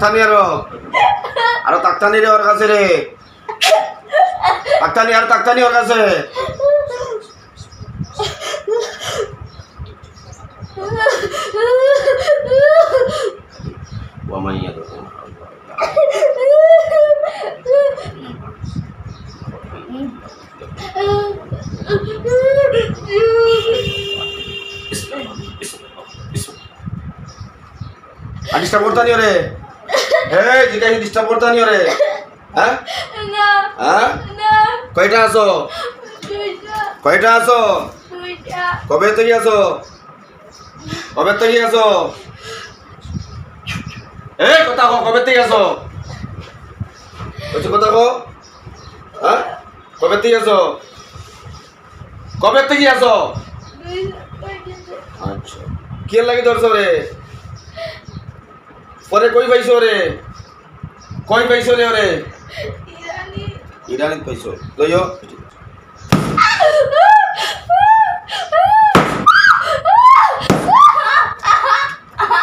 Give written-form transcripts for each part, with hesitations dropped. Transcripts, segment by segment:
তাকতানি আরো তাকতানি রে ওর কাছে রে তাকতানি আর তাকতানি ওর কাছে ওয়ামাইয়া তো ডিস্টার্ব করতা নিও রে এই জিগাই ডিস্টার্ব করতা নিও রে হ্যাঁ না হ্যাঁ না কয়টা আছো দুইটা কয়টা আছো দুইটা কবে থেকে আছো কবে থেকে আছো এই কথা কো কবে থেকে আছো কথা কো হ্যাঁ কবে থেকে আছো কবে থেকে আছো আচ্ছা কি লাগি ধরছো রে পরে কই পাইছো রে কই পাইছো রে ওরে ইরানি ইরানি পাইছো লইও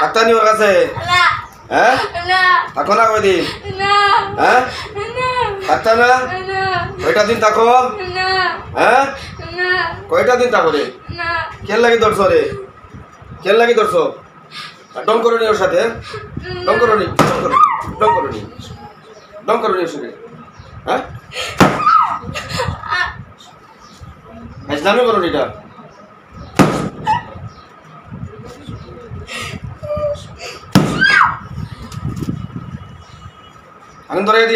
কাটানি ওর কাছে না হ্যাঁ না থাকো না কয়দিন না হ্যাঁ না থাকতা না না কয়টা দিন থাকো না হ্যাঁ না কয়টা দিন থাকো রে না কেন লাগি ধরছো রে কেন লাগি ধরছো ডং করো নি ওর সাথে ডং করো নি ডং করো নি ডং করো নি ওর সাথে হ্যাঁ ইসলামে করো নি এটা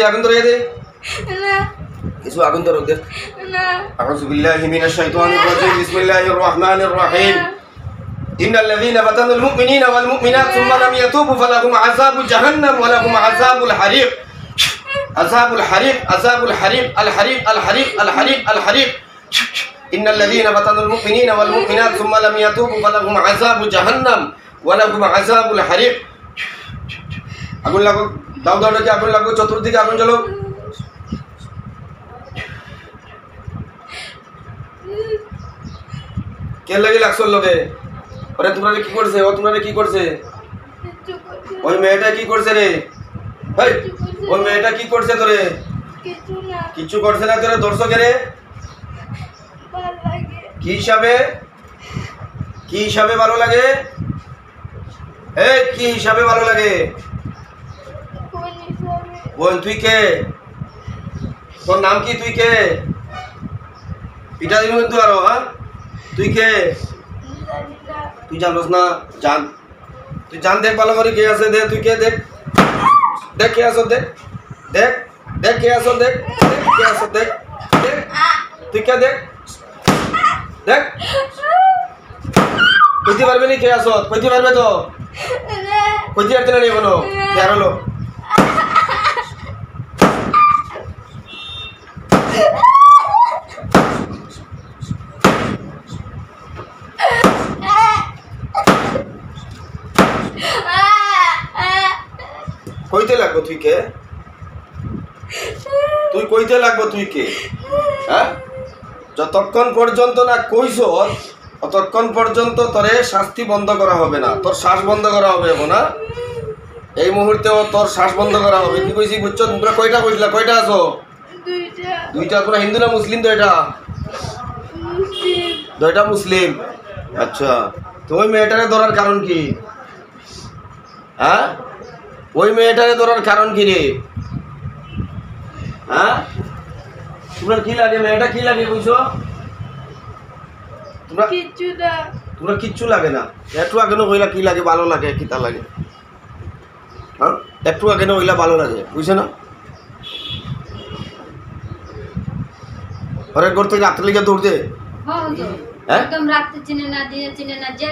আগুন ধরে দে না কিছু আগুন ধরো দে না أعوذ بالله من الشيطان الرجيم بسم الله الرحمن الرحيم إن الذين فتنوا المؤمنين والمؤمنات ثم لم يتوبوا فلهم عذاب جهنم ولهم عذاب الحريق عذاب الحريق عذاب الحريق الحريق الحريق الحريق الحريق إن الذين فتنوا المؤمنين والمؤمنات ثم لم يتوبوا فلهم عذاب جهنم ولهم عذاب الحريق আগুন লাগো দাও দাও ডেকে আগুন লাগো চতুর্দিকে আগুন জ্বলো কে লাগি লাগছো লোকে ওরে তোমরা কি করছে ও তোমরা কি করছে ওই মেয়েটা কি করছে রে ভাই ওই মেয়েটা কি করছে তোরে কিছু না কিছু করছে না তোরে দর্শক রে ভালো লাগে কি হিসাবে ভালো লাগে এই কি হিসাবে ভালো লাগে কোন হিসাবে বোন তুই কে তোর নাম কি তুই কে পিটা দিন কিন্তু আরো হ্যাঁ তুই কে জানি না তুই জানোস না জান তুই জান দেখ ভালো করে কে আছে দে তুই কে দেখ দেখ কে আছো দেখ দেখ দেখ কে আছো দেখ দেখ কে আছো দেখ দেখ তুই কে দেখ দেখ কইতে পারবে নি কে আছো কইতে পারবে তো কইতে পারতে না নি বলো কে আর হলো কইতে লাগবো তুই কে তুই কইতে লাগবো তুই কে হ্যাঁ যতক্ষণ পর্যন্ত না কইছ ততক্ষণ পর্যন্ত তোরে শাস্তি বন্ধ করা হবে না তোর শ্বাস বন্ধ করা হবে না এই মুহূর্তেও তোর শ্বাস বন্ধ করা হবে কি কইছি বুঝছো তোমরা কয়টা কইছিলা কয়টা আছো দুইটা দুইটা তোমরা হিন্দু না মুসলিম তো এটা মুসলিম দুইটা মুসলিম আচ্ছা তো ওই মেয়েটারে ধরার কারণ কি হ্যাঁ ওই মেয়েটারে ধরার কারণ কি রে হ্যাঁ তোমার কি লাগে মেয়েটা কি লাগে বুঝছো তোমরা কিছু না তোমরা কিচ্ছু লাগে না একটু আগে না হইলা কি লাগে ভালো লাগে কি তা লাগে হ্যাঁ একটু আগে না হইলা ভালো লাগে বুঝছো না অনেক ঘর থেকে রাত্রে লিখে দৌড় দে হ্যাঁ হুজুর হ্যাঁ? একদম রাখতে চিনে না দিয়ে চিনে না যে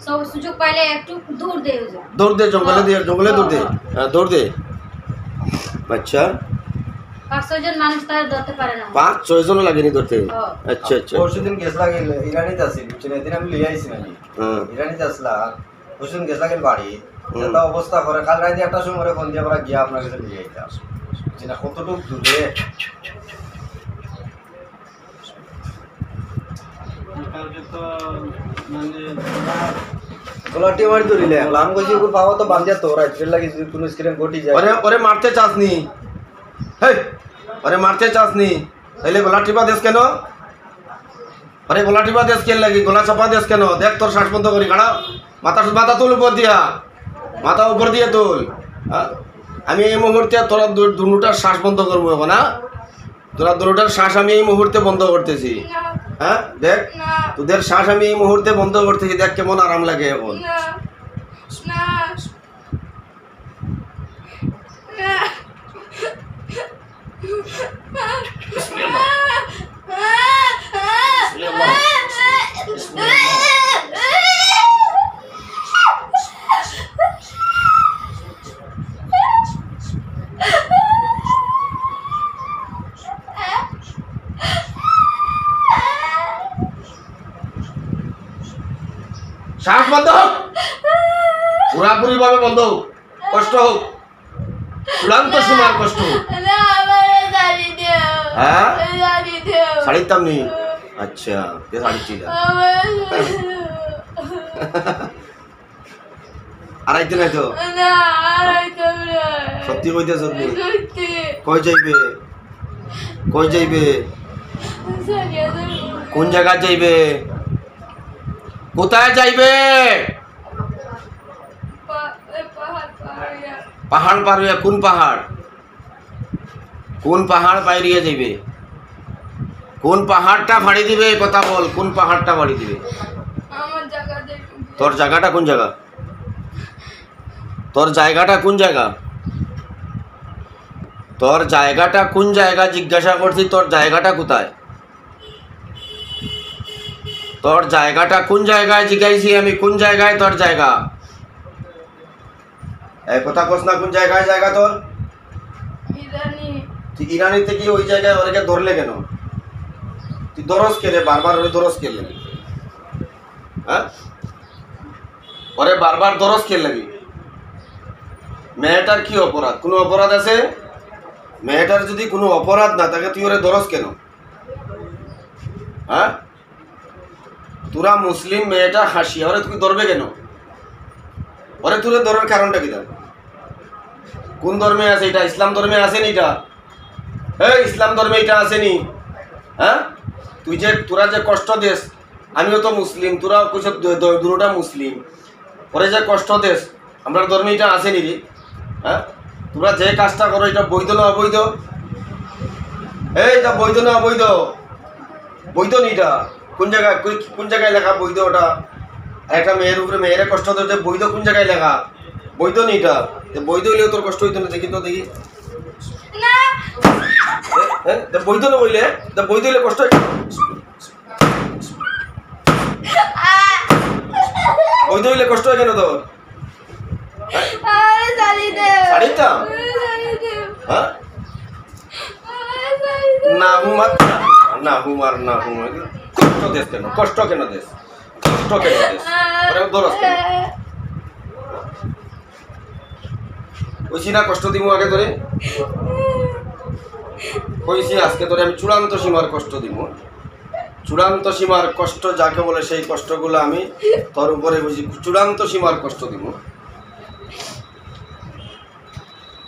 সব সুযোগ পাইলে একটু দূর দেয় হুজুর দৌড় দে জঙ্গলে দিয়ে জঙ্গলে দৌড় দে হ্যাঁ দৌড় দে আচ্ছা 500 জন মানুষ তার ধরতে পারে না 5-6 জন লাগেনি ধরতে হ্যাঁ। আচ্ছা আচ্ছা পরশুদিন গেছ লাগিল ইরানিতে আসি বুঝছেন এদিন আমি লিয়ে আইছি নাকি হ্যাঁ ইরানিতে আসলা পরশুদিন গেছ লাগিল বাড়ি এটা অবস্থা করে কাল রাতে একটা সময় ফোন দিয়ে আমরা গিয়া আপনার কাছে লিয়ে আইতাম বুঝছেন কতটুকু দূরে কালকে তো মানে গলাটি মারি ধরিলে লাম কইছি ওর বাবা তো বান্ধিয়া তো রাইতের লাগি যদি কোনো স্ক্রিন ঘটি যায় ওরে ওরে মারতে চাসনি, হেই ওরে মারতে চাসনি, তাইলে গলা টিপা দেশ কেন? আরে গলা টিপা দেশ কেন লাগি? গলা চাপা দেশ কেন? দেখ তোর শ্বাস বন্ধ করি কাড়া, মাথা তুল উপর দিয়া, মাথা উপর দিয়ে তুল। আমি এই মুহূর্তে তোরা দুটার শ্বাস বন্ধ করবো এখন, না তোরা দুটার শ্বাস আমি এই মুহূর্তে বন্ধ করতেছি। হ্যাঁ দেখ তোদের শ্বাস আমি এই মুহূর্তে বন্ধ করতেছি, দেখ কেমন আরাম লাগে এখন। শ্বাস বন্ধ হোক, পুরাপুরি ভাবে বন্ধ হোক, কষ্ট হোক, চূড়ান্ত সীমার কষ্ট হোক। হ্যাঁ শাড়ির দাম নেই, আচ্ছা শাড়ি ছিল আড়াইতে নাই তো? সত্যি কইতেছ? কই যাইবে? কই যাইবে? কোন জায়গা যাইবে? কোথায় যাইবে? পাহাড় পার হইয়া? কোন পাহাড়? কোন পাহাড় বাইরিয়া যাইবে? কোন পাহাড়টা ফাড়ি দিবে? কথা বল, কোন পাহাড়টা ফাড়ি দিবে? তোর জায়গাটা কোন জায়গা? তোর জায়গাটা কোন জায়গা? তোর জায়গাটা কোন জায়গা জিজ্ঞাসা করছি, তোর জায়গাটা কোথায়? তোর জায়গাটা কোন জায়গায় জিজ্ঞাসি আমি, কোন জায়গায় তোর জায়গা? এই কথা কস না, কোন জায়গায় জায়গা তোর? তুই ইরানিতে কি ওই জায়গায় ওকে ধরলে কেন? তুই দরস কেলে বারবার ওরে দরস কেলে? হ্যাঁ ওরে বারবার দরস কেলে লাগি? মেয়েটার কি অপরাধ? কোনো অপরাধ আছে? মেয়েটার যদি কোনো অপরাধ না থাকে তুই ওরে দরস কেন? হ্যাঁ তোরা মুসলিম, মেয়েটা হাসিয়া, ওরে তুই ধরবে কেন? ওরে তুলে ধরার কারণটা কি? কোন ধর্মে আছে এটা? ইসলাম ধর্মে আসেনি এটা? হ্যাঁ ইসলাম ধর্মে এটা আসেনি। হ্যাঁ তুই যে তোরা যে কষ্ট দেশ, আমিও তো মুসলিম, তোরা দুটা মুসলিম, ওরে যে কষ্ট দেশ, আমরা ধর্মে এটা আসেনি রে। হ্যাঁ তোরা যে কাজটা করো এটা বৈধ না অবৈধ? এই এটা বৈধ না অবৈধ? বৈধ নি এটা? কোন জায়গায় কোন জায়গায় লেখা বৈধ ওটা? একটা মেয়ের উপরে মেয়েরা কষ্ট দিতে বৈধ কোন জায়গায় লেখা? বৈধ নি এটা? বৈধ হইলেও তোর কষ্ট হইতো না, দেখি তো দেখি। বৈধ না হইলে, বৈধ হইলে কষ্ট বৈধ হইলে কষ্ট হয় কেন তোর? শাড়িটা হ্যাঁ না হুমার না হুমার না হুমার কষ্ট দেশ কেন? কষ্ট কেন দেশ? কষ্ট কেন দেশ? দরস কেন? কইছি না কষ্ট দিব আগে তোরে? কইছি আজকে তোরে আমি চূড়ান্ত সীমার কষ্ট দিব। চূড়ান্ত সীমার কষ্ট যাকে বলে সেই কষ্টগুলো আমি তোর উপরে বুঝি চূড়ান্ত সীমার কষ্ট দিব।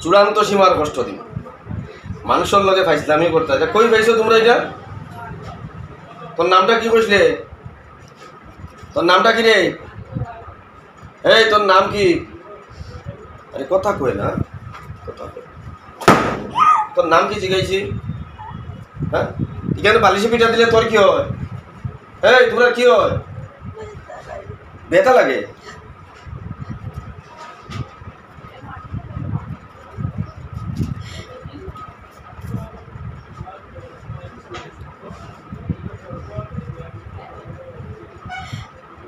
চূড়ান্ত সীমার কষ্ট দিব। মানুষের লগে ফাইসলামি করতে হয়। কই পাইছো তোমরা এটা? তোর নামটা কি বসলে? তোর নামটা কি রে? এই তোর নাম কি? আরে কথা কই না, কথা কই। তোর নাম কি জিজ্ঞাসি? হ্যাঁ এখানে বালিশে পিঠা দিলে তোর কি হয়? এই তোমরা কি হয়? ব্যথা লাগে?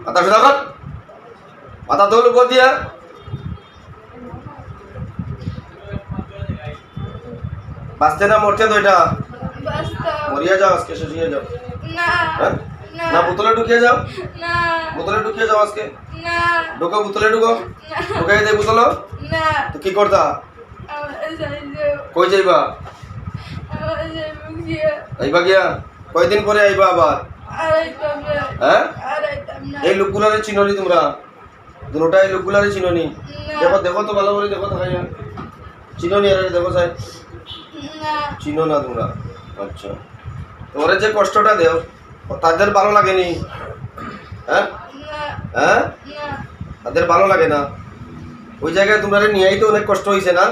মাথা সোজা কর, মাথা তোল উপর দিয়া। বাঁচতে না মরতে তো এটা? মরিয়া যাও আজকে, শেষ হয়ে যাও। না বোতলে ঢুকিয়ে যাও, বোতলে ঢুকিয়ে যাও আজকে। ঢুকো বোতলে, ঢুকো ঢুকাই দে বোতল। তো কি করতা? কই যাইবা? আইবা গিয়া? কয়দিন পরে আইবা আবার? হ্যাঁ এই লোকগুলারে চিনলি তোমরা? দুটাই লোকগুলারই চিননি না। দেখো দেখো তো ভালো করে দেখো তো খাইয়া চিননি আর দেখো স্যার না চিনো না তোমরা আচ্ছা তোমরা যে কষ্টটা দেও তাদের ভালো লাগেনি হ্যাঁ না হ্যাঁ না তাদের ভালো লাগে না ওই জায়গায় তোমরা নিয়ে আইতে অনেক কষ্ট হয়েছে না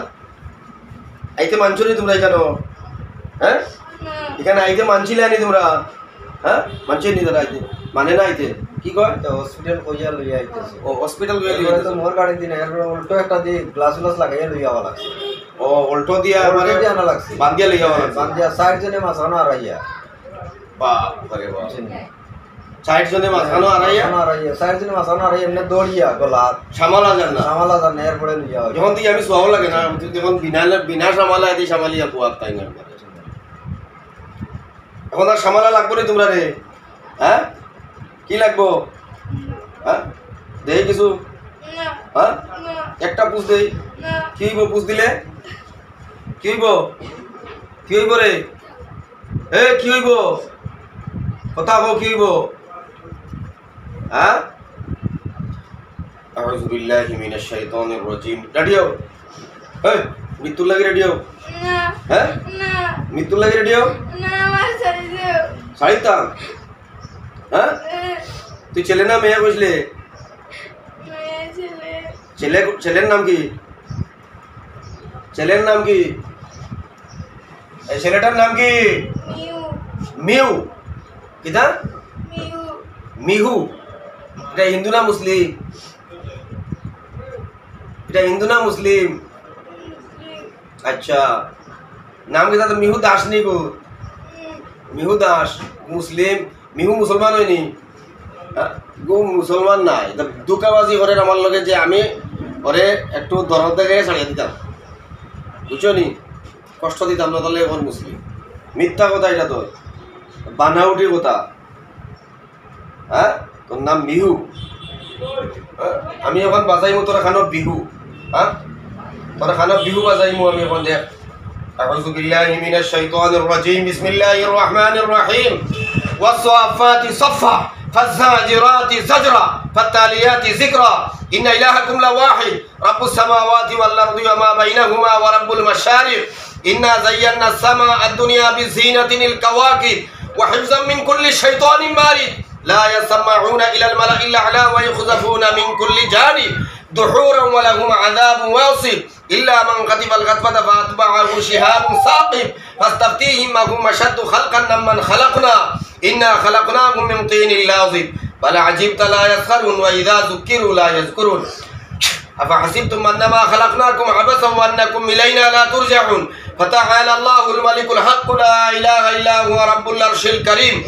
আইতে মানছো নি তোমরা এখানে হ্যাঁ না এখানে আইতে মানছিলে নি তোমরা হ্যাঁ মানছে নি তারা আইতে মানে না আইতে কি কয় তো হসপিটাল কইয়া লইয়া আইতেছে ও হসপিটাল গিয়ে এরপরে তো মোর গাড়ি দিন এরপরে উল্টো একটা দিয়ে গ্লাস গ্লাস লাগাইয়া লইয়া আওয়া লাগছে ও উল্টো দিয়া মানে উল্টো দিয়ে আনা লাগছে বান্ধিয়া লইয়া বান্ধিয়া 60 জনে মাছানো আড়াইয়া বাপ রে বাপ 60 জনে মাঝখানো আড়াইয়া মাছানো আড়াইয়া 60 জনে মাছানো আড়াইয়া এমনি দৌড়িয়া গলা সামালা যান না সামালা জান এরপরে লইয়া হয় যখন থেকে আমি সোয়াও লাগে না তুই যখন বিনা সামালা এদি সামালিয়া পোয়াত তাই না এখন আর সামালা লাগবো নি তোমরা রে হ্যাঁ কি লাগবো হ্যাঁ দেই কিছু না হ্যাঁ না একটা পুষ দেই না কি হইব পুষ দিলে কি হইব কি হইব রে এ কি হইব কথা কও কি হইব হ্যাঁ আউযু বিল্লাহি মিনাশ শাইতানির রাজিম রেডিও এই মৃত্যুর লাগি রেডিও না হ্যাঁ না মৃত্যুর লাগি রেডিও না আমার সারি দেও সাইতাম হ্যাঁ তুই ছেলে না মেয়ে বুঝলে মেয়ে ছেলে ছেলের নাম কি ছেলের নাম কি এই ছেলেটার নাম কি মিউ মিউ কিটা মিউ মিহু এটা হিন্দু না মুসলিম এটা হিন্দু না মুসলিম আচ্ছা নাম কিটা তো মিহু দাস নি গো মিহু দাস মুসলিম মিহু মুসলমান হয়নি গো মুসলমান নাই দুকাবাজি করে আমার লগে যে আমি ওরে একটু দরদ দেখে ছাড়িয়ে দিতাম বুঝছো নি কষ্ট দিতাম না তাহলে এখন মুসলিম মিথ্যা কথা এটা তোর বানাউটি কথা হ্যাঁ তোর নাম মিহু আমি এখন বাজাইমু তোর খানো বিহু হ্যাঁ তোর খানো বিহু বাজাইমু আমি এখন দেখ أعوذ بالله من الشيطان الرجيم بسم الله الرحمن الرحيم والصافات صفا فالزاجرات زجرا فالتاليات ذكرا إن إلهكم لواحد رب السماوات والأرض وما بينهما ورب المشارق إنا زينا السماء الدنيا بزينة الكواكب وحفظا من كل شيطان مارد لا يسمعون إلى الملأ الأعلى ويخذفون من كل جانب دحورا ولهم عذاب واصب إلا من غضب الغضبة فأتبعه شهاب ثاقب فاستفتيهم هم أشد خلقا ممن خلقنا إنا خلقناهم من طين لازب بل عجبت لا يسخرون وإذا ذكروا لا يذكرون أفحسبتم أنما خلقناكم عبثا وأنكم إلينا لا ترجعون فتعالى الله الملك الحق لا إله إلا هو رب العرش الكريم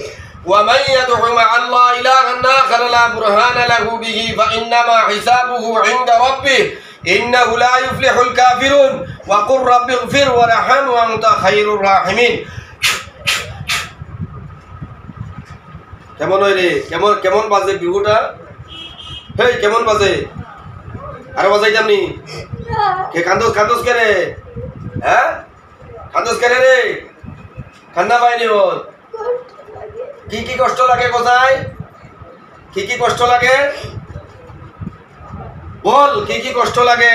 ومن يدع مع الله إلها آخر لا برهان له به فإنما حسابه عند ربه إنه لا يفلح الكافرون وقل رب اغفر وارحم وأنت خير الراحمين কেমন হয় রে কেমন কেমন বাজে বিহুটা হেই কেমন বাজে আরো বাজাইতাম নি কে কান্দোস কান্দোস কে রে হ্যাঁ কান্দোস কে রে কান্না পাইনি ওর কি কি কষ্ট লাগে কোথায় কি কি কষ্ট লাগে বল কি কি কষ্ট লাগে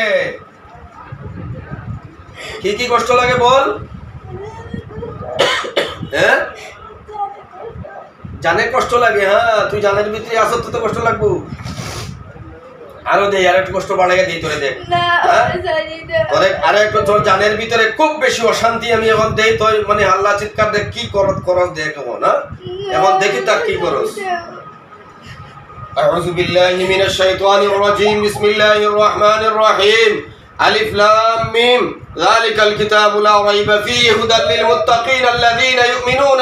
কি কি কষ্ট লাগে বল হ্যাঁ জানে কষ্ট লাগে হ্যাঁ তুই জানের ভিতরে আসো তো কষ্ট লাগবো আরো দে আর একটু কষ্ট বাড়াইয়া দিই তোরে দেখ না হ্যাঁ? আমার সারি দেও তোরে আরো একটু তোর জানের ভিতরে খুব বেশি অশান্তি আমি এখন দেই তোর মানে হাল্লা চিৎকার দেখ কি করস দেখ এখন হ্যাঁ এখন দেখি তা কি করস أعوذ بالله من الشيطان الرجيم بسم الله الرحمن الرحيم ألف لام ميم ذلك الكتاب لا ريب فيه هدى للمتقين الذين يؤمنون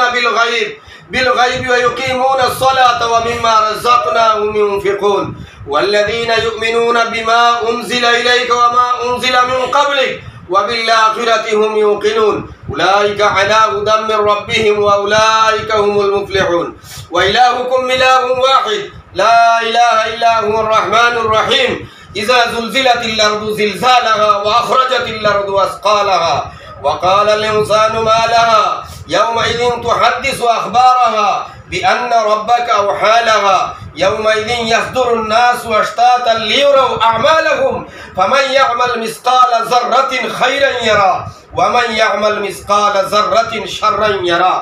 بالغيب ويقيمون الصلاة ومما رزقناهم ينفقون والذين يؤمنون بما أنزل إليك وما أنزل من قبلك وبالآخرة هم يوقنون أولئك على هدى من ربهم وأولئك هم المفلحون وإلهكم إله واحد لا إله إلا هو الرحمن الرحيم إذا زلزلت الأرض زلزالها وأخرجت الأرض أثقالها وقال الإنسان ما لها يومئذ تحدث أخبارها بأن ربك أوحى لها ইয়াউমাইযিন ইয়াসদুরুন নাসু আশতাতান লিয়ারাউ আ'মালাহুম ফামান ইয়া'মাল মিসকালা যাররাতিন খায়রান ইয়ারা ওয়া মান ইয়া'মাল মিসকালা যাররাতিন শাররান ইয়ারা।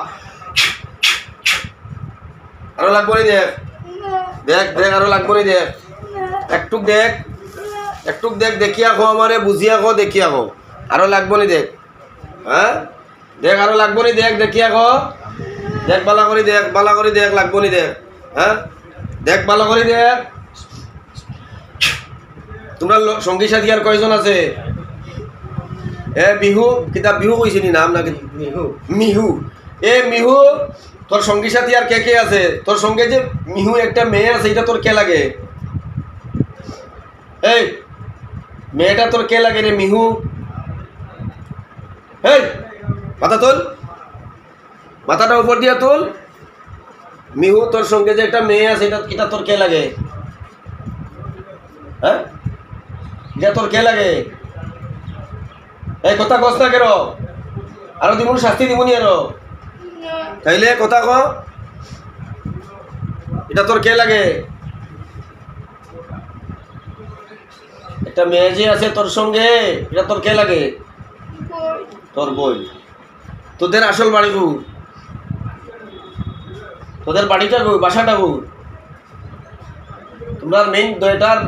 আরো লাগবো নি দেখ দেখ দেখ আরো লাগবো নি দেখ একটুক দেখ একটুক দেখ দেখিয়া কো আমারে বুঝিয়া কো দেখিয়া কো আরো লাগবো নি দেখ হ্যাঁ দেখ আরো লাগবো নি দেখ দেখিয়া কো দেখ বালা করে দেখ লাগবো নি দেখ হ্যাঁ দেখ বালা করে দেখ। তোমরা সঙ্গী সাথী আর কয়জন আছে? বিহু কিতাব বিহু কইছি নি নাম না মিহু মিহু এ মিহু তোর সঙ্গী সাথী আর কে কে আছে? তোর সঙ্গে যে মিহু একটা মেয়ে আছে এটা তোর কে লাগে? এই মেয়েটা তোর কে লাগে রে মিহু? এই মাথা তোল মাথাটা উপর দিয়া তোল। মিহু তোর সঙ্গে যে একটা মেয়ে আছে এটা তোর কে লাগে? হ্যাঁ এটা তোর কে লাগে? এই কথা কস না কেন? আরো দিমুন শাস্তি দিমুনি আরো তাইলে কথা ক এটা তোর কে লাগে? একটা মেয়ে যে আছে তোর সঙ্গে এটা তোর কে লাগে? তোর বই। তোদের আসল বাড়ি গু তোদের বাড়িটা গো বাসাটা গো তোমরা মেইন দয়টার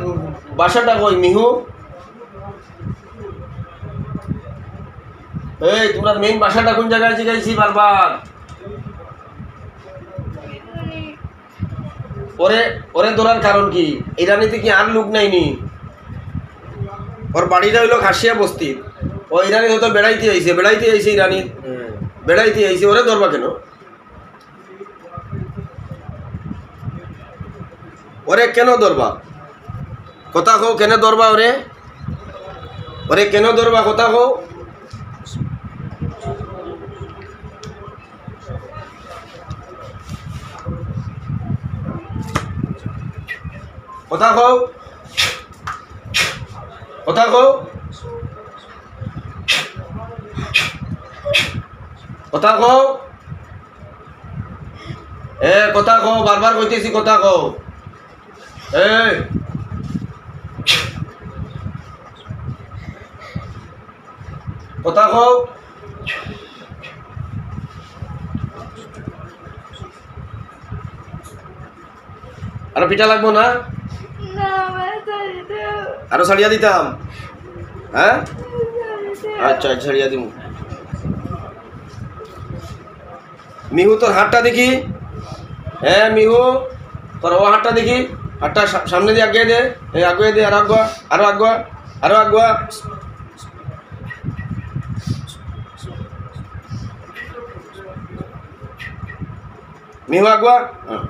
বাসাটা কই মিহু? এই তোমরা মেইন বাসাটা কোন জায়গায় জিগাইছি বারবার? ওরে ওরে ধরার কারণ কি? ইরানিতে কি আর লোক নাইনি? ওর বাড়িটা হইলো খাসিয়া বস্তি। ও ইরানি হয়তো বেড়াইতে আইছে ইরানি বেড়াইতে আইছে ওরে ধরবা কেন? ওরে কেন ধরবা? কথা কও কেন ধরবা ওরে? ওরে কেন ধরবা কথা কও? কথা কও কথা কও কথা কও কথা কও বারবার কইতেছি কথা কও। কথা কও আর পিঠা লাগবো না? আরো ছাড়িয়া দিতাম হ্যাঁ আচ্ছা ছাড়িয়া দিব। মিহু তোর হাতটা দেখি। হ্যাঁ মিহু তোর ও হাতটা দেখি হাতটা সামনে দিয়ে আগে দে আগে দে আরো আগুয়া আরো আগুয়া আরো আগুয়া। মিহু আগুয়া হ্যাঁ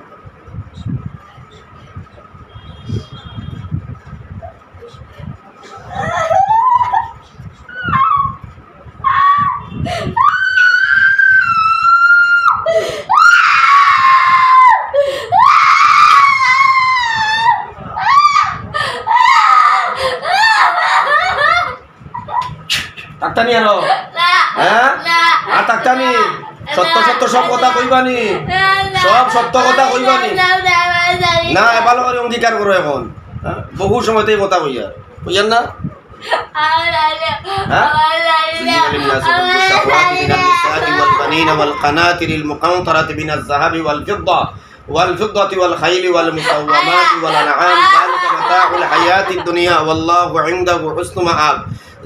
তাকতানি আরো হ্যাঁ আর তাকতানি সত্য সত্য সব কথা কইবানি সব সত্য কথা কইবানি না ভালো করে অঙ্গীকার করো এখন বহু সময়তেই কথা কইয়া কইয়ান না والبنين والقناطر المقنطرة من الذهب والفضة والخيل والمسومات والأنعام ذلك متاع الحياة الدنيا والله عنده حسن مآب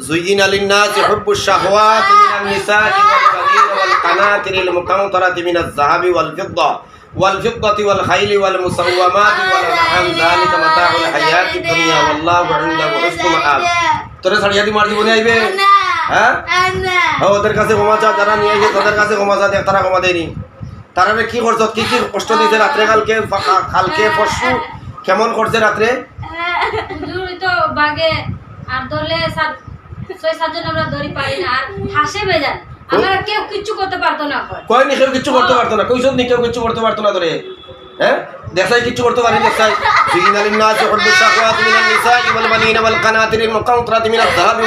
زين للناس حب الشهوات من النساء والبنين والقناطر المقنطرة من الذهب والفضة والخيل والمسومات والأنعام ذلك متاع الحياة الدنيا والله عنده حسن مآب। তোরে ছাড়িয়া দি মার জীবনে আইবে হ্যাঁ ওদের কাছে ক্ষমা চা যারা নিয়ে আইছে তোদের কাছে ক্ষমা চা দেখ তারা ক্ষমা দেয়নি। তারা কি করছ কি কি কষ্ট দিছে রাত্রে কালকে পরশু কেমন করছে রাত্রে? হুজুর তো বাগে আর ধরলে 6-7 জন আমরা ধরি পারি না আর হাসে বেজান আমরা কেউ কিচ্ছু করতে পারতো না। কই নি কেউ কিচ্ছু করতে পারতো না কইছ নি কেউ কিচ্ছু করতে পারতো না ধরে হ্যাঁ দেখাই কিছু করতে পারি দেখাই زين للناس حب الشهوات من النساء والبنين والقناطر المقنطرة من الذهب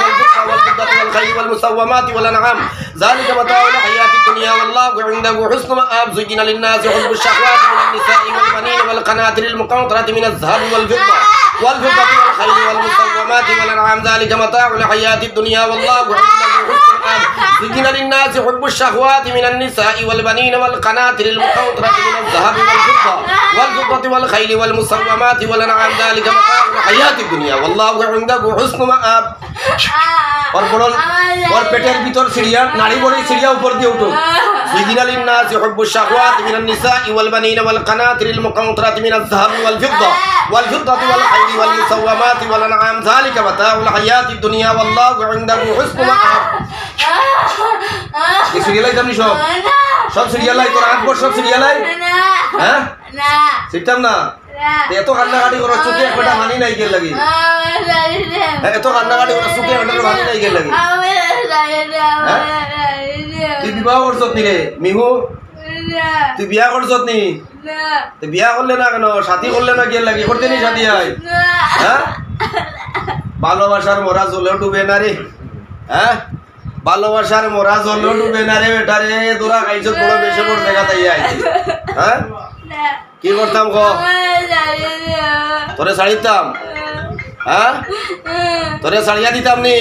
والفضة والخيل والمسومات والأنعام ذلك متاع الحياة الدنيا والله عنده حسن مآب زين للناس حب الشهوات من النساء والبنين والقناطر المقنطرة من الذهب والفضة والخيل والمسومات والأنعام ذلك متاع الحياة الدنيا والله عنده حسن مآب زين للناس حب الشهوات من النساء والبنين والقناطر المقنطرة من الذهب والفضة والخيل والمسومات والأنعام ذلك متاع الحياة الدنيا والله عنده حسن مآب और बोलो और पेटेर भीतर सीढ़ियां नाड़ी बड़ी सीढ़ियां ऊपर दिए उठो زين للناس حب الشهوات من النساء والبنين والقناطر المقنطرة من الذهب والفضة والخيل والمسومات والأنعام ذلك متاع الحياة الدنيا والله عنده حسن مآب ये सीरियल है तमनी सब सीरियल है तो रात भर सब सीरियल है हैं सिस्टम ना ये तो खाना गाड़ी और चुके एक बेटा मानी नहीं गेल लगी ये तो खाना गाड़ी और चुके एक बेटा मानी नहीं गेल लगी तू विवाह कर सकती रे मिहू तू বিয়া করছত নি তো বিয়া করলে না কেন সাথী করলে না গেল লাগি করতে নি শাদি হয় হ্যাঁ ভালোবাসার মোরা জলে ডুবে না রে হ্যাঁ ভালোবাসার মোরা জলে ডুবে না রে বেটা রে তোরা খাইছত বড় বেশি বড় জায়গা তাই আইছি হ্যাঁ কি করতাম গো তোরে ছাড়িতাম हाँ তোরে ছাড়িয়া দিতাম নি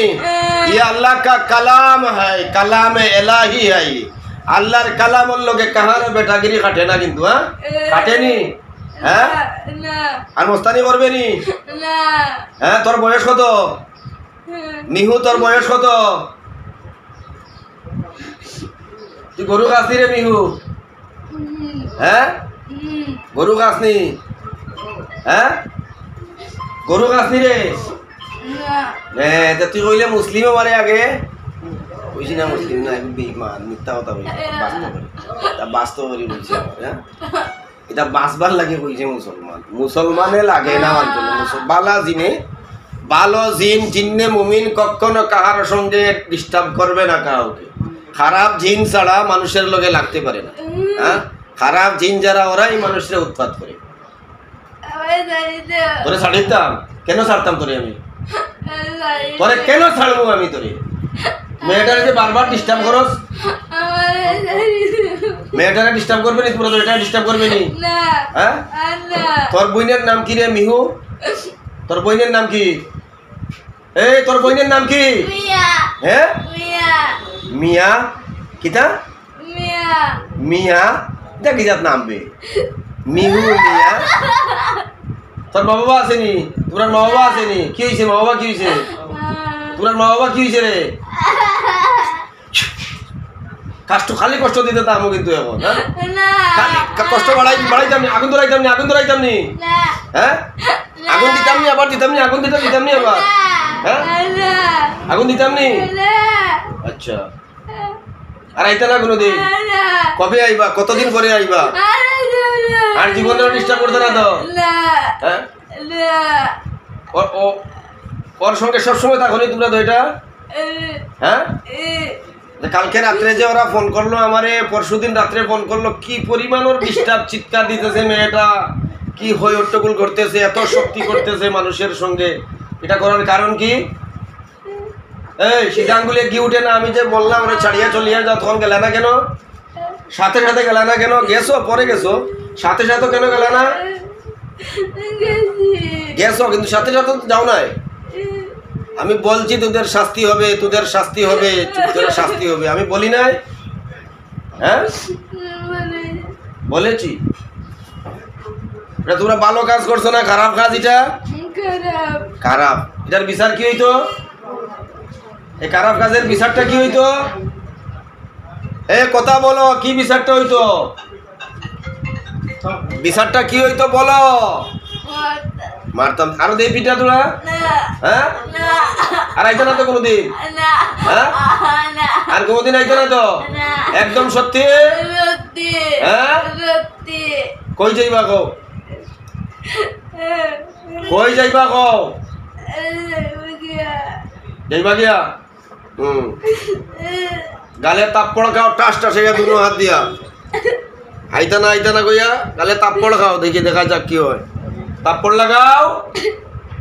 ये अल्लाह का कलाम है कलाम इलाही है আল্লাহর কালামের লগে কাহার বেটাগিরি কাটে না কিন্তু হ্যাঁ কাটে নি হ্যাঁ আর মস্তানি করবে নি হ্যাঁ তোর বয়স কত মিহু তোর বয়স কত তুই গরু খাসনি রে মিহু হ্যাঁ গরু খাসনি হ্যাঁ গরু খাসনি রে হ্যাঁ তা তুই কইলে মুসলিমে মারে আগে কইছি না মুসলিম না বেঈমান মিথ্যা কথা বলি বাস্তব করে বলছি হ্যাঁ এটা বাঁচবার লাগে কইছে মুসলমানে লাগে না মানতো ভালো জিন জিন্নে মুমিন কখনো কাহার সঙ্গে ডিস্টার্ব করবে না কাউকে খারাপ জিন ছাড়া মানুষের লগে লাগতে পারে না হ্যাঁ খারাপ জিন যারা ওরাই মানুষের উৎপাত করে তোরে ছাড়িতাম কেন ছাড়তাম তোরে আমি তোরে কেন ছাড়বো আমি তোরে মেয়েটারে যে বারবার ডিস্টার্ব করস মেয়েটারে ডিস্টার্ব করবে নি পুরো এটা ডিস্টার্ব করবে নি হ্যাঁ তোর বইনের নাম কি রে মিহু তোর বইনের নাম কি এই তোর বইনের নাম কি হ্যাঁ মিয়া কিতা মিয়া এটা কি জাত নাম বে মিহু মিয়া তোর মা বাবা আসেনি তোর মা বাবা আসেনি কি হয়েছে মা বাবা কি হয়েছে তোর মা বাবা কি হয়েছে রে কষ্ট খালি কষ্ট দিতে তো আমও কিন্তু এখন হ্যাঁ কষ্ট বাড়াইতাম নি আগুন ধরাইতাম নি হ্যাঁ আগুন দিতাম নি আবার দিতাম নি আগুন দিতাম নি আবার হ্যাঁ আগুন দিতাম নি আচ্ছা আর আইতা না কোনোদিন কবে আইবা কতদিন পরে আইবা আর জীবনে ডিস্টার্ব করতে না তো হ্যাঁ ওর সঙ্গে সবসময় থাকো তোমরা তো এটা হ্যাঁ কালকে রাত্রে যে ওরা ফোন করলো আমারে পরশুদিন রাত্রে ফোন করলো কি পরিমাণ ওর ডিস্টার্ব চিৎকার দিতেছে মেয়েটা কি হই হট্টগোল করতেছে এত শক্তি করতেছে মানুষের সঙ্গে এটা করার কারণ কি এই সিদ্ধাঙ্গুলে কি উঠে না আমি যে বললাম ওরা ছাড়িয়া চলিয়া যাও তখন গেলে না কেন সাথে সাথে গেলে না কেন গেছো পরে গেছো সাথে সাথে কেন গেলে না গেছো কিন্তু সাথে সাথে যাও নাই আমি বলছি তোদের শাস্তি হবে তোদের শাস্তি হবে তোদের শাস্তি হবে আমি বলি নাই হ্যাঁ বলেছি এটা তোমরা ভালো কাজ করছো না খারাপ কাজ এটা খারাপ এটার বিচার কি হইতো এই খারাপ কাজের বিচারটা কি হইতো এ কথা বলো কি বিচারটা হইতো বিচারটা কি হইতো বলো মারতাম আরো দেই পিটা তোরা হ্যাঁ আর আইতো না তো কোনোদিন হ্যাঁ আর কোনোদিন আইতো না তো একদম সত্যি হ্যাঁ কই যাইবা গো কই যাইবা গো যাইবা গিয়া গালে তাপ্পড় খাও টাস টাস দুনো হাত দিয়া আইতা না কইয়া গালে তাপ্পড় খাও, দেখি দেখা যাক কি হয়। তাপ্পড় লাগাও,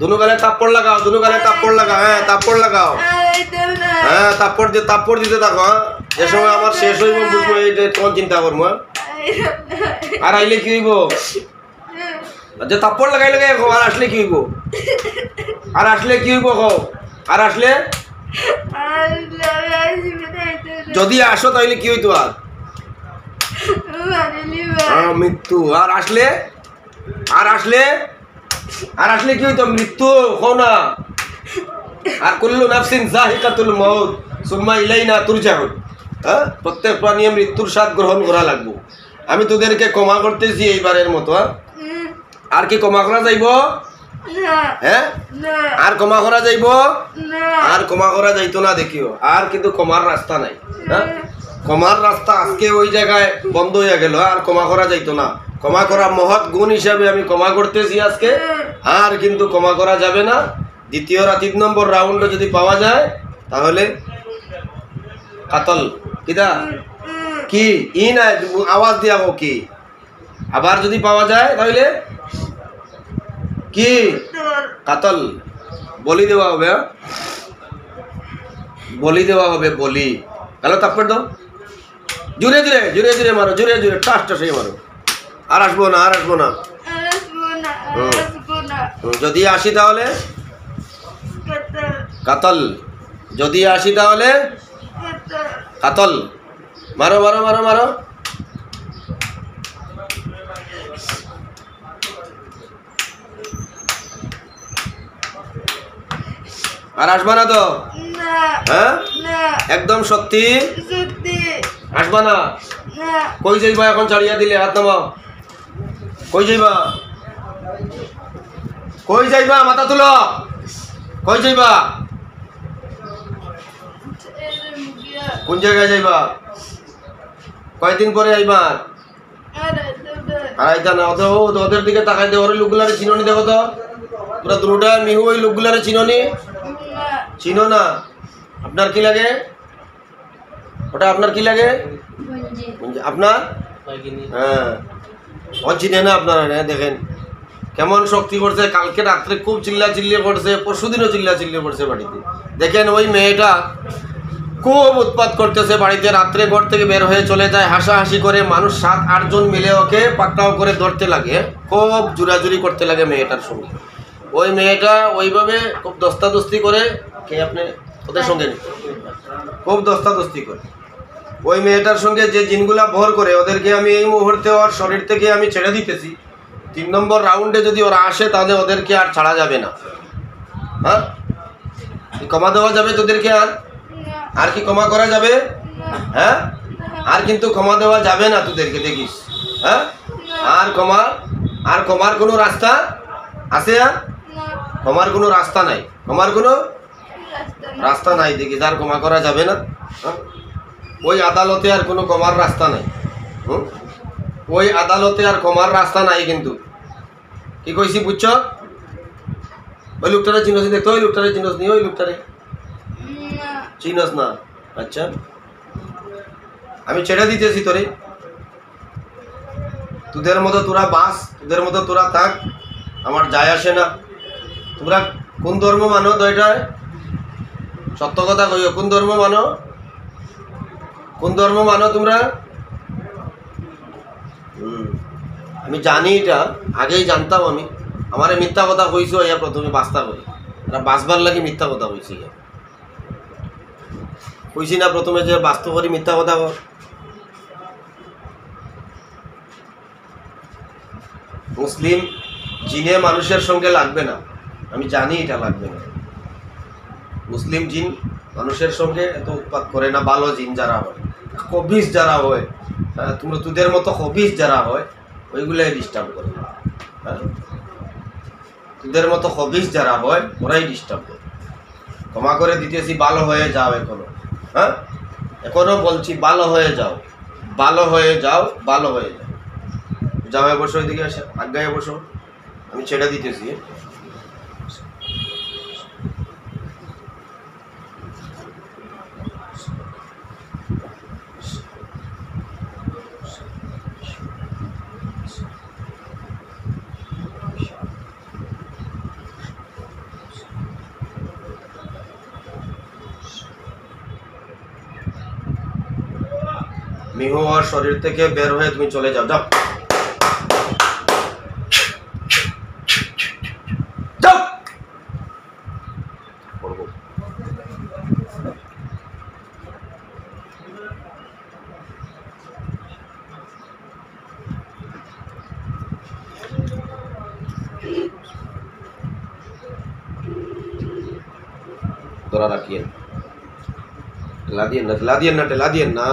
দুনু গালে তাপ্পড় লাগাও, দুনু গালে তাপ্পড় লাগাও। হ্যাঁ তাপ্পড় লাগাও, হ্যাঁ তাপ্পড় দিতে থাকো। হ্যাঁ যে সময় আমার শেষ হইব বুঝবো, এই তখন চিন্তা করবো। আর আইলে কি হইব? যে তাপ্পড় লাগাই খাও, আর আসলে কি হইব? আর আসলে কি হইব খাও? আর আসলে যদি আসো তাহলে কি হইতো? আর মৃত্যু। আর আসলে কি হইতো? মৃত্যু হো না। আর কুল্লু নাফসিন যায়িকাতুল মাউত সুম্মা ইলাইনা তুরজাউন। হ্যাঁ, প্রত্যেক প্রাণী মৃত্যুর স্বাদ গ্রহণ করা লাগবে। আমি তোদেরকে ক্ষমা করতেছি এইবারের মতো। আর কি ক্ষমা করা যাইব? হ্যাঁ, আর ক্ষমা করা যাইব? আর ক্ষমা করা যাইতো না, দেখিও। আর কিন্তু ক্ষমার রাস্তা নাই। হ্যাঁ, ক্ষমার রাস্তা আজকে ওই জায়গায় বন্ধ হয়ে গেল। আর ক্ষমা করা যাইতো না। ক্ষমা করা মহৎ গুণ হিসাবে আমি ক্ষমা করতেছি আজকে। আর কিন্তু ক্ষমা করা যাবে না। দ্বিতীয় 3 নম্বর রাউন্ডে যদি পাওয়া যায় তাহলে কাতল। কিদা কি ই না আওয়াজ দিয়া কি? আবার যদি পাওয়া যায় তাহলে কি? কাতল। বলি দেওয়া হবে। বলি দেওয়া হবে, বলি। হ্যালো তাপ্পড় দাও, জুড়ে মারো, জুড়ে টাস মারো। আর আসবো না। যদি আসি তাহলে কাতল। যদি আসি তাহলে কাতল। মারো। আর আসবা না তো? হ্যাঁ, একদম সত্যি আসবা না? কই যাইবা এখন? ছাড়িয়া দিলে হাত নামাও। কই যাইবা? মাথা তুলো। কই যাইবা? কোন জায়গায় যাইবা? কয়দিন পরে আইবা? আর আইতা না? ওদের দিকে তাকাই দে। ওর লোকগুলারে চিননি, দেখো তো। তোরা দুটা মিহু ওই লোকগুলারে চিননি? চিনো না? আপনার কি লাগে? ওটা আপনার কি লাগে? আপনার? হ্যাঁ, ও চিনে না আপনারা। দেখেন কেমন শক্তি করছে। কালকে রাত্রে খুব চিল্লা করছে, পরশুদিনও চিল্লা করছে বাড়িতে। দেখেন ওই মেয়েটা খুব উৎপাত করতেছে বাড়িতে। রাত্রে ঘর থেকে বের হয়ে চলে যায়, হাসাহাসি করে। মানুষ 7-8 জন মিলে ওকে পাকড়াও করে ধরতে লাগে, খুব জোরাজুরি করতে লাগে মেয়েটার সঙ্গে। ওই মেয়েটা ওইভাবে খুব দস্তাদস্তি করে। কে আপনি? ওদের সঙ্গে খুব দস্তাদস্তি করে। ওই মেয়েটার সঙ্গে যে জিনগুলা ভর করে, ওদেরকে আমি এই মুহূর্তে ওর শরীর থেকে আমি ছেড়ে দিতেছি। 3 নম্বর রাউন্ডে যদি ওরা আসে তাহলে ওদেরকে আর ছাড়া যাবে না। হ্যাঁ, ক্ষমা দেওয়া যাবে তোদেরকে? আর কি ক্ষমা করা যাবে? হ্যাঁ, আর কিন্তু ক্ষমা দেওয়া যাবে না তোদেরকে, দেখিস। হ্যাঁ, আর ক্ষমার কোনো রাস্তা আছে? ক্ষমার কোনো রাস্তা নাই। ক্ষমার কোনো রাস্তা নাই, দেখিস। আর ক্ষমা করা যাবে না। ওই আদালতে আর কোনো ক্ষমার রাস্তা নাই। ওই আদালতে আর ক্ষমার রাস্তা নাই। কিন্তু কি কইছি বুঝছ? ওই লোকটারে চিনস? দেখতো ওই লোকটারে চিনস নি? ওই লোকটারে চিনস না? আচ্ছা, আমি ছেড়ে দিতেছি তোরে। তোদের মতো তোরা বাস, তোদের মতো তোরা থাক, আমার যায় আসে না। তোমরা কোন ধর্ম মানো? তো এটা সত্য কথা কইও। কোন ধর্ম মানো? কোন ধর্ম মানো তোমরা? আমি জানি, এটা আগেই জানতাম আমি। আমার মিথ্যা কথা কইছো, ইয়া প্রথমে বাস্তা করি। এটা বাঁচবার লাগে মিথ্যা কথা কইছি। কইছি না প্রথমে যে বাস্তব করি মিথ্যা কথা কর। মুসলিম জিনে মানুষের সঙ্গে লাগবে না, আমি জানি এটা লাগবে না। মুসলিম জিন মানুষের সঙ্গে এত উৎপাত করে না। ভালো জিন যারা হয়, খবিস যারা হয়, তোমরা তোদের মতো খবিস যারা হয়, ওইগুলাই ডিস্টার্ব করে। হ্যাঁ, তোদের মতো খবিস যারা হয় ওরাই ডিস্টার্ব করে। ক্ষমা করে দিতেছি, ভালো হয়ে যাও এখনো। হ্যাঁ, এখনো বলছি ভালো হয়ে যাও, ভালো হয়ে যাও, ভালো হয়ে যাও। যাও, বসো, ওইদিকে আসে, আজ্ঞায় বসো, আমি ছেড়ে দিতেছি। মিহু আর শরীর থেকে বের হয়ে তুমি চলে যাও, যাও যাও। করবো। ধরা রাখিয়েন, ঠেলা দিয়েন না, ঠেলা দিয়েন না, ঠেলা দিয়েন না।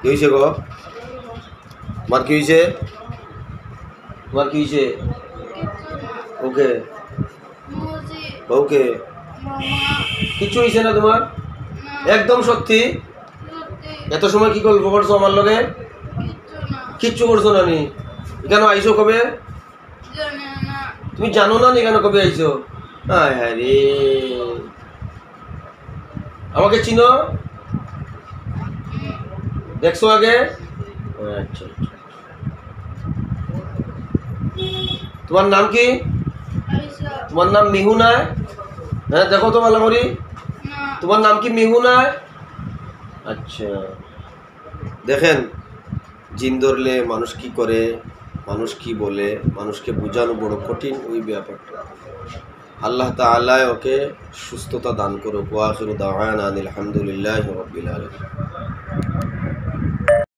কি হয়েছে গো? তোমার কি হয়েছে? তোমার কি হয়েছে? ওকে মুজি ওকে মামা কিছু হয়েছে না তোমার? না একদম সত্যি? সত্যি এত সময় কি গল্প করছো আমার লগে? কিচ্ছু না কিচ্ছু করছো না নি? কেন আইছো কবে? জানে না তুমি জানো না নি কেন কবে আইছো? হায় হায় রে, আমাকে চিনো? দেখছো আগে? আচ্ছা, তোমার নাম কি? আইসা তোমার নাম মিহু না? হ্যাঁ দেখো তো ভালো করি, না তোমার নাম কি মিহু না? আচ্ছা, দেখেন জিন ধরলে মানুষ কি করে, মানুষ কি বলে, মানুষকে বোঝানো বড় কঠিন ওই ব্যাপারটা। আল্লাহ তাআলা ওকে সুস্থতা দান করুক। ওয়া আখিরু দাওয়ানা আলহামদুলিল্লাহি রাব্বিল আলামিন।